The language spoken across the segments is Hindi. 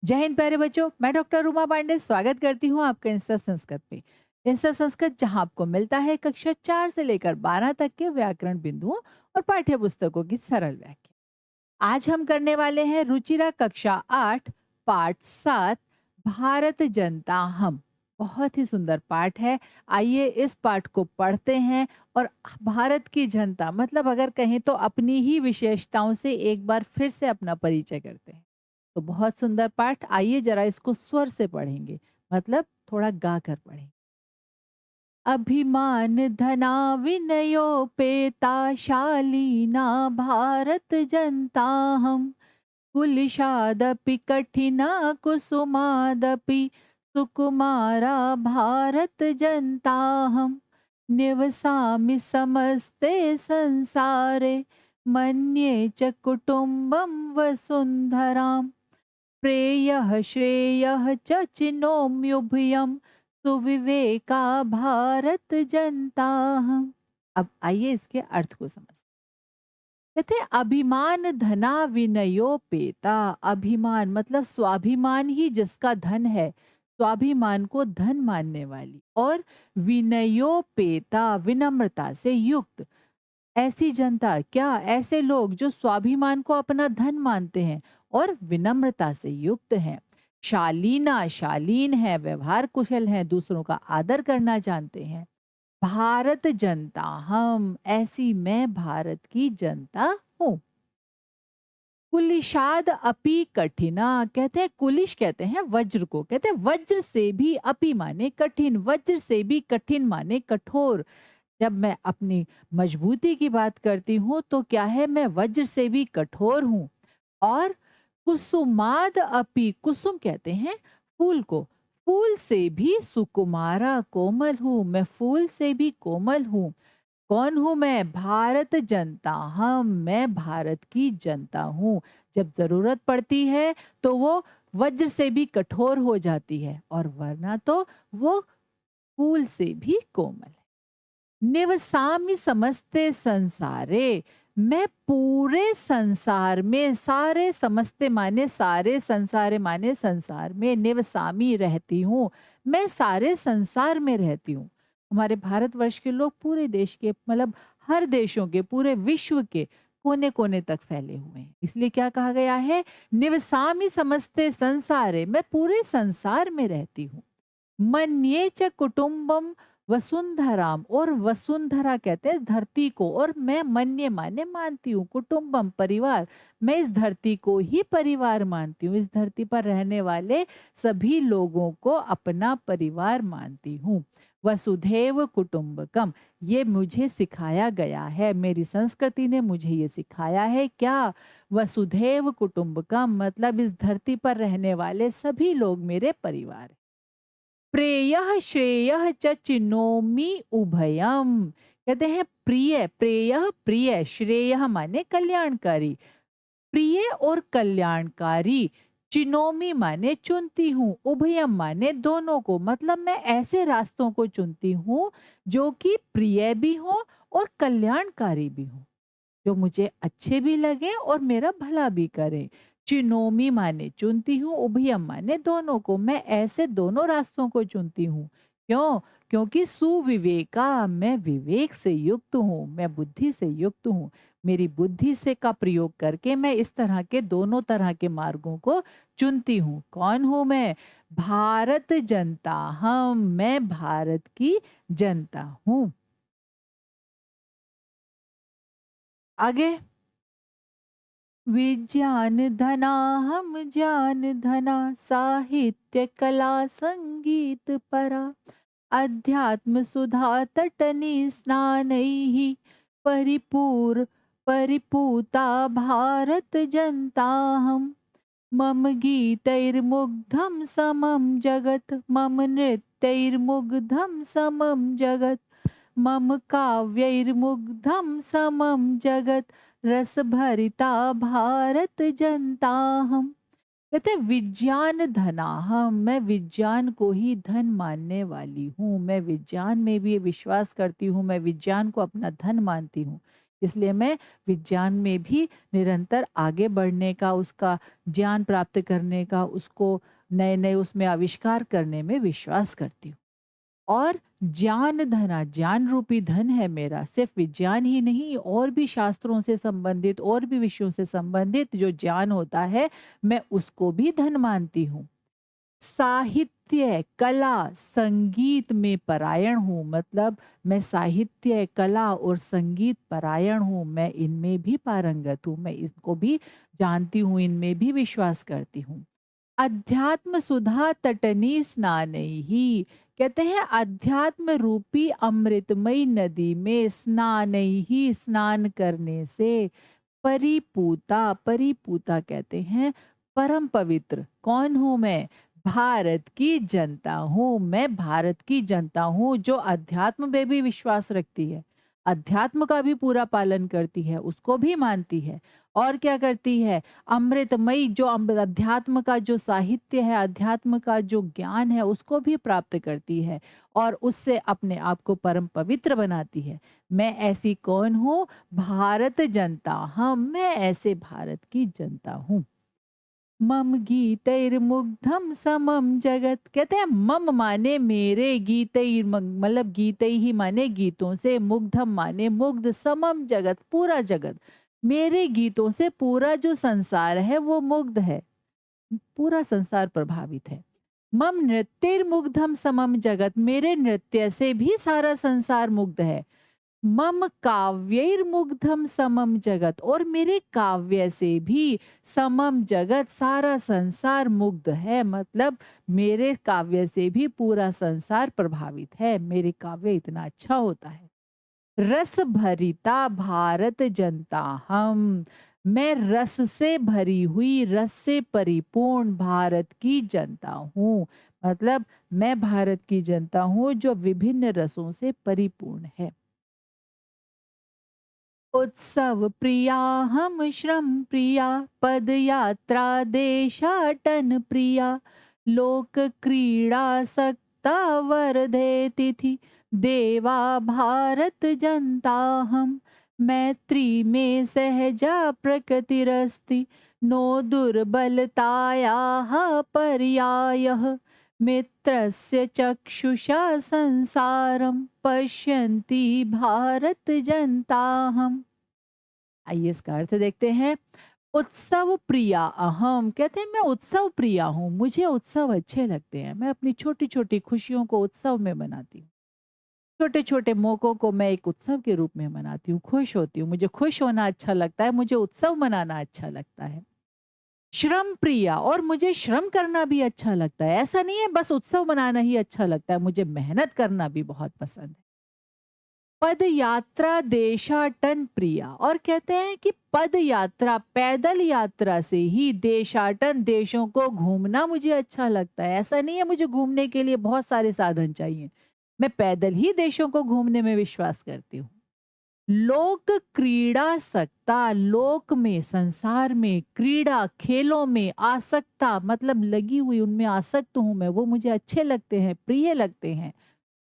जय हिंद प्यारे बच्चों। मैं डॉक्टर रूमा पांडे स्वागत करती हूँ आपका इंस्टा संस्कृत पे। इंस्टा संस्कृत जहाँ आपको मिलता है कक्षा 4 से लेकर 12 तक के व्याकरण बिंदुओं और पाठ्य पुस्तकों की सरल व्याख्या। आज हम करने वाले हैं रुचिरा कक्षा 8 पाठ 7 भारत जनता हम। बहुत ही सुंदर पाठ है। आइए इस पाठ को पढ़ते हैं और भारत की जनता मतलब अगर कहें तो अपनी ही विशेषताओं से एक बार फिर से अपना परिचय करते हैं। तो बहुत सुंदर पाठ, आइए जरा इसको स्वर से पढ़ेंगे, मतलब थोड़ा गा कर पढ़ें। अभिमान धना विनयोपेता शालीना भारत जनता हम। कुलिशादपि कठिना कुसुमादपि सुकुमारा भारत जनता हम। निवसामि समस्ते संसारे मन्ये च कुटुम्बं वसुन्धराम्। प्रेयः श्रेयः च चिनोम्युभयं सुविवेका भारत जनता हम। अब आइए इसके अर्थ को समझते हैं। कहते हैं अभिमान धना विनयोपेता। अभिमान मतलब स्वाभिमान ही जिसका धन है, स्वाभिमान को धन मानने वाली, और विनयोपेता विनम्रता से युक्त ऐसी जनता, क्या ऐसे लोग जो स्वाभिमान को अपना धन मानते हैं और विनम्रता से युक्त हैं। शालीना शालीन है, व्यवहार कुशल है, दूसरों का आदर करना जानते हैं। भारत जनता हम, ऐसी मैं भारत की जनता हूँ। कुलिशाद अपि कठिना। कहते हैं कुलिश कहते हैं वज्र को, कहते हैं वज्र से भी अपि माने कठिन, वज्र से भी कठिन माने कठोर। जब मैं अपनी मजबूती की बात करती हूँ तो क्या है, मैं वज्र से भी कठोर हूँ। और कुसुमाद अपि, कुसुम कहते हैं फूल को, फूल से भी सुकुमारा कोमल हूँ, मैं फूल से भी कोमल हूँ। कौन हूँ मैं? भारत जनता हम, मैं भारत की जनता हूँ। जब जरूरत पड़ती है तो वो वज्र से भी कठोर हो जाती है, और वरना तो वो फूल से भी कोमल है। निवसामि समस्ते संसारे, मैं पूरे संसार में, सारे समस्ते माने सारे, संसारे माने संसार में, निवसामि रहती हूँ, मैं सारे संसार में रहती हूँ। हमारे भारतवर्ष के लोग पूरे देश के मतलब हर देशों के, पूरे विश्व के कोने कोने तक फैले हुए हैं। इसलिए क्या कहा गया है, निवसामि समस्ते संसारे, मैं पूरे संसार में रहती हूँ। मन्ये च कुटुम्बम वसुंधराम, और वसुंधरा कहते हैं धरती को, और मैं मन्ये माने मानती हूँ, कुटुम्बम परिवार, मैं इस धरती को ही परिवार मानती हूँ, इस धरती पर रहने वाले सभी लोगों को अपना परिवार मानती हूँ। वसुधैव कुटुम्बकम, ये मुझे सिखाया गया है, मेरी संस्कृति ने मुझे ये सिखाया है। क्या? वसुधैव कुटुम्बकम मतलब इस धरती पर रहने वाले सभी लोग मेरे परिवार हैं। प्रेयः श्रेयः च चिनोमि उभयम, कहते हैं प्रिय, प्रेयः प्रिय, श्रेयः माने कल्याणकारी, प्रिय और कल्याणकारी, चिनोमी माने चुनती हूँ, उभयम माने दोनों को, मतलब मैं ऐसे रास्तों को चुनती हूँ जो कि प्रिय भी हो और कल्याणकारी भी हो, जो मुझे अच्छे भी लगे और मेरा भला भी करे। चिनोमी माने चुनती हूँ, उभयम माने दोनों को, मैं ऐसे दोनों रास्तों को चुनती हूँ। क्यों? क्योंकि सुविवेका, मैं विवेक से युक्त हूँ, मैं बुद्धि से युक्त हूँ। मेरी बुद्धि से का प्रयोग करके मैं इस तरह के दोनों तरह के मार्गों को चुनती हूँ। कौन हूँ मैं? भारत जनता हम, मैं भारत की जनता हूँ। आगे, विज्ञान धना हम ज्ञान धना, साहित्य कला संगीत परा, अध्यात्म सुधा तटनी स्नानैः परिपूर परिपूता भारत जनता हम। मम गीतैर्मुग्धं समं जगत्, मम नृत्यैर्मुग्धं समं जगत्, मम काव्यैर्मुग्धं समं जगत्, रस भरिता भारत जनता हम। कहते हैं विज्ञान धना हम, मैं विज्ञान को ही धन मानने वाली हूँ, मैं विज्ञान में भी विश्वास करती हूँ, मैं विज्ञान को अपना धन मानती हूँ। इसलिए मैं विज्ञान में भी निरंतर आगे बढ़ने का, उसका ज्ञान प्राप्त करने का, उसको नए-नए उसमें आविष्कार करने में विश्वास करती हूँ। और ज्ञान रूपी धन है मेरा, सिर्फ विज्ञान ही नहीं, और भी शास्त्रों से संबंधित, और भी विषयों से संबंधित जो ज्ञान होता है, मैं उसको भी धन मानती हूँ। साहित्य, कला, संगीत में परायण हूँ, मतलब मैं साहित्य, कला और संगीत परायण हूँ, मैं इनमें भी पारंगत हूँ, मैं इसको भी जानती हूँ, इनमें भी विश्वास करती हूँ। अध्यात्म सुधा तटनी स्नानैहि, कहते हैं अध्यात्म रूपी अमृतमयी नदी में स्नानैहि, स्नान करने से परिपूता, परिपूता कहते हैं परम पवित्र। कौन हूँ मैं? भारत की जनता हूँ, मैं भारत की जनता हूँ जो अध्यात्म में भी विश्वास रखती है, अध्यात्म का भी पूरा पालन करती है, उसको भी मानती है। और क्या करती है? अमृतमयी जो अध्यात्म का जो साहित्य है, अध्यात्म का जो ज्ञान है, उसको भी प्राप्त करती है और उससे अपने आप को परम पवित्र बनाती है। मैं ऐसी कौन हूँ? भारत जनता। हाँ, मैं ऐसे भारत की जनता हूँ। मम गीतैर्मुग्धम समम जगत, कहते हैं मम माने मेरे, गीतैर मतलब गीतै ही माने गीतों से, मुग्धम माने मुग्ध, समम जगत पूरा जगत, मेरे गीतों से पूरा जो संसार है वो मुग्ध है, पूरा संसार प्रभावित है। मम नृत्यैर्मुग्धम समम जगत, मेरे नृत्य से भी सारा संसार मुग्ध है। मम काव्यैर्मुग्धम समम जगत, और मेरे काव्य से भी समम जगत सारा संसार मुग्ध है, मतलब मेरे काव्य से भी पूरा संसार प्रभावित है, मेरे काव्य इतना अच्छा होता है। रस भरिता भारत जनता हम, मैं रस से भरी हुई, रस से परिपूर्ण भारत की जनता हूँ, मतलब मैं भारत की जनता हूँ जो विभिन्न रसों से परिपूर्ण है। उत्सव प्रिया हम श्रम प्रिया, पद यात्रा देशाटन प्रिया, लोक क्रीड़ा सकता वरदे तिथि, देवा भारत जनता हम, मैत्री में सहजा प्रकृतिरस्ति, नो दुर्बलताया पर्यायः, मित्रस्य चक्षुषा संसारम पश्यन्ति भारत जनता हम। आइए इसका अर्थ देखते हैं। उत्सव प्रिया अहम, कहते हैं मैं उत्सव प्रिया हूँ, मुझे उत्सव अच्छे लगते हैं, मैं अपनी छोटी छोटी खुशियों को उत्सव में मनाती हूँ, छोटे छोटे मौकों को मैं एक उत्सव के रूप में मनाती हूँ, खुश होती हूँ, मुझे खुश होना अच्छा लगता है, मुझे उत्सव मनाना अच्छा लगता है। श्रम प्रिया, और मुझे श्रम करना भी अच्छा लगता है, ऐसा नहीं है बस उत्सव मनाना ही अच्छा लगता है, मुझे मेहनत करना भी बहुत पसंद है। पद यात्रा देशाटन प्रिया, और कहते हैं कि पद यात्रा, पैदल यात्रा से ही देशाटन, देशों को घूमना मुझे अच्छा लगता है, ऐसा नहीं है मुझे घूमने के लिए बहुत सारे साधन चाहिए, मैं पैदल ही देशों को घूमने में विश्वास करती हूँ। लोक क्रीड़ा सकता, लोक में, संसार में, क्रीड़ा खेलों में, आसक्ता मतलब लगी हुई, उनमें आसक्त हूं मैं, वो मुझे अच्छे लगते हैं, प्रिय लगते हैं।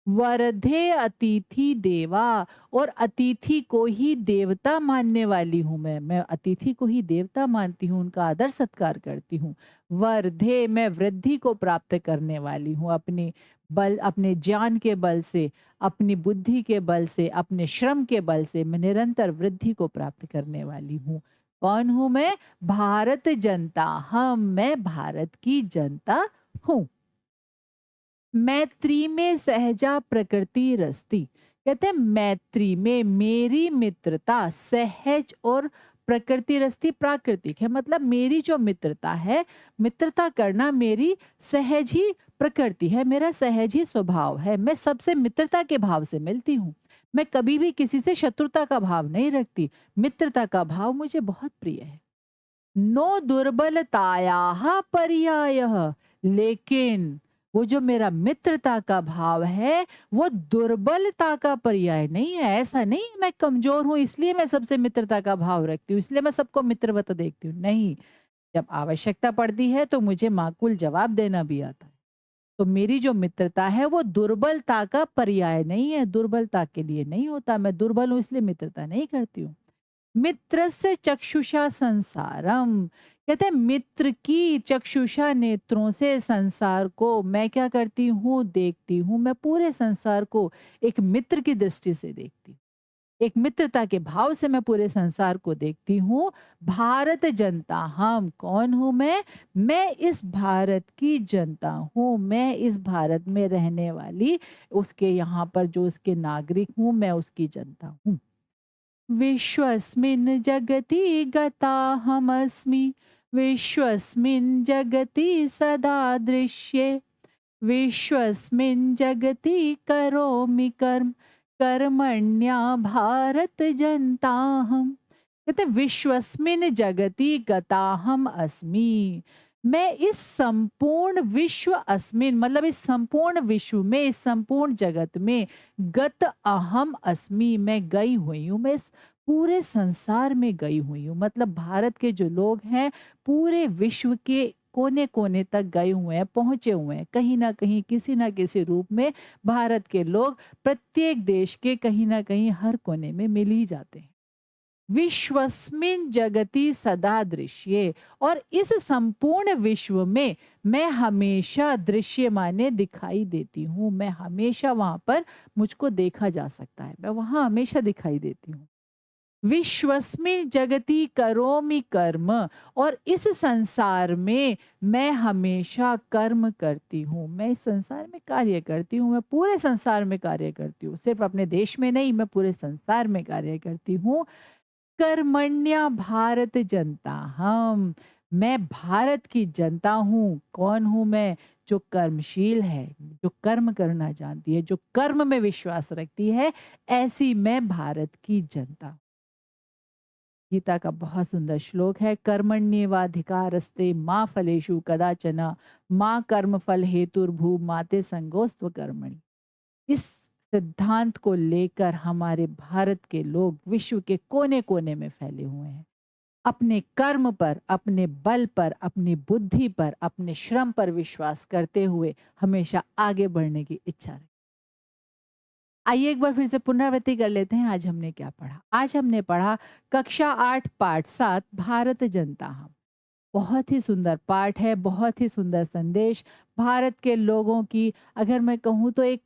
वरधे अतिथि देवा, और अतिथि को ही देवता मानने वाली हूँ मैं अतिथि को ही देवता मानती हूँ, उनका आदर सत्कार करती हूँ। वर्धे, मैं वृद्धि को प्राप्त करने वाली हूँ, अपने बल, अपने ज्ञान के बल से, अपनी बुद्धि के बल से, अपने श्रम के बल से मैं निरंतर वृद्धि को प्राप्त करने वाली हूँ। कौन हूँ मैं? भारत जनता हम, मैं भारत की जनता हूँ। मैत्री में सहजा प्रकृति रस्ती, कहते हैं मैत्री में मेरी मित्रता सहज और प्रकृति रस्ती प्राकृतिक है, मतलब मेरी जो मित्रता है, मित्रता करना मेरी सहज ही प्रकृति है, मेरा सहज ही स्वभाव है, मैं सबसे मित्रता के भाव से मिलती हूँ, मैं कभी भी किसी से शत्रुता का भाव नहीं रखती, मित्रता का भाव मुझे बहुत प्रिय है। नो दुर्बलताया पर्यायः, लेकिन वो जो मेरा मित्रता का भाव है वो दुर्बलता का पर्याय नहीं है, ऐसा नहीं है मैं कमजोर हूं इसलिए मैं सबसे मित्रता का भाव रखती हूँ, इसलिए मैं सबको मित्रवत देखती हूँ, नहीं। जब आवश्यकता पड़ती है तो मुझे माकूल जवाब देना भी आता है, तो मेरी जो मित्रता है वो दुर्बलता का पर्याय नहीं है, दुर्बलता के लिए नहीं होता। मैं दुर्बल हूँ इसलिए मित्रता नहीं करती हूँ। मित्रस्य चक्षुषा संसारम, कहते हैं मित्र की चक्षुषा नेत्रों से संसार को मैं क्या करती हूँ, देखती हूँ। मैं पूरे संसार को एक मित्र की दृष्टि से देखती हूँ। एक मित्रता के भाव से मैं पूरे संसार को देखती हूँ। भारत जनता हम, कौन हूँ मैं इस भारत की जनता हूँ। मैं इस भारत में रहने वाली, उसके यहाँ पर जो उसके नागरिक हूँ, मैं उसकी जनता हूँ। विश्वस्मिन् जगति गताहमस्मि, विश्वस्मिन् जगति सदा दृश्ये, विश्वस्मिन् जगति करोमि कर्म, कर्मण्या भारत जनताहम्। कहते हैं, विश्वस्मिन् जगति गताहम अस्मि। मैं इस संपूर्ण विश्व अस्मिन, मतलब इस संपूर्ण विश्व में, इस संपूर्ण जगत में गत अहम अस्मि, मैं गई हुई हूँ। मैं इस पूरे संसार में गई हुई हूँ। मतलब भारत के जो लोग हैं पूरे विश्व के कोने कोने तक गए हुए हैं, पहुंचे हुए हैं। कहीं ना कहीं किसी ना किसी रूप में भारत के लोग प्रत्येक देश के कहीं ना कहीं हर कोने में मिल ही जाते हैं। विश्वस्मिन जगति सदा दृश्ये, और इस संपूर्ण विश्व में मैं हमेशा दृश्य माने दिखाई देती हूँ। मैं हमेशा वहां पर, मुझको देखा जा सकता है, मैं वहां हमेशा दिखाई देती हूँ। विश्वस्मिन जगति करोमि कर्म, और इस संसार में मैं हमेशा कर्म करती हूँ। मैं इस संसार में कार्य करती हूँ। मैं पूरे संसार में कार्य करती हूँ, सिर्फ अपने देश में नहीं, मैं पूरे संसार में कार्य करती हूँ। कर्मण्या भारत जनता हम, मैं भारत की जनता हूँ। कौन हूँ मैं? जो कर्मशील है, जो कर्म करना जानती है, जो कर्म में विश्वास रखती है, ऐसी मैं भारत की जनता। गीता का बहुत सुंदर श्लोक है, कर्मण्येवाधिकारस्ते माँ फलेषु कदाचन, माँ कर्म फल हेतुर्भू माते संगोस्त्व कर्मणि। इस सिद्धांत को लेकर हमारे भारत के लोग विश्व के कोने कोने में फैले हुए हैं। अपने कर्म पर, अपने बल पर, अपनी बुद्धि पर, अपने श्रम पर विश्वास करते हुए हमेशा आगे बढ़ने की इच्छा रखें। आइए एक बार फिर से पुनरावृत्ति कर लेते हैं। आज हमने क्या पढ़ा? आज हमने पढ़ा कक्षा 8 पाठ 7 भारत जनता हम। बहुत ही सुंदर पाठ है, बहुत ही सुंदर संदेश। भारत के लोगों की, अगर मैं कहूँ तो एक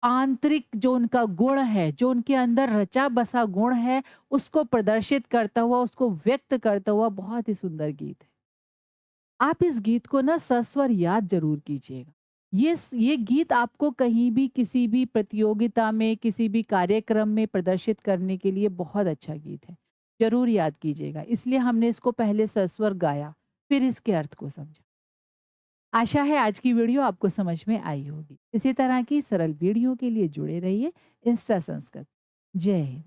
आंतरिक जो उनका गुण है, जो उनके अंदर रचा बसा गुण है, उसको प्रदर्शित करता हुआ, उसको व्यक्त करता हुआ बहुत ही सुंदर गीत है। आप इस गीत को ना सस्वर याद ज़रूर कीजिएगा। ये गीत आपको कहीं भी, किसी भी प्रतियोगिता में, किसी भी कार्यक्रम में प्रदर्शित करने के लिए बहुत अच्छा गीत है। ज़रूर याद कीजिएगा। इसलिए हमने इसको पहले सस्वर गाया, फिर इसके अर्थ को समझा। आशा है आज की वीडियो आपको समझ में आई होगी। इसी तरह की सरल वीडियो के लिए जुड़े रहिए इंस्टा संस्कृत। जय हिंद।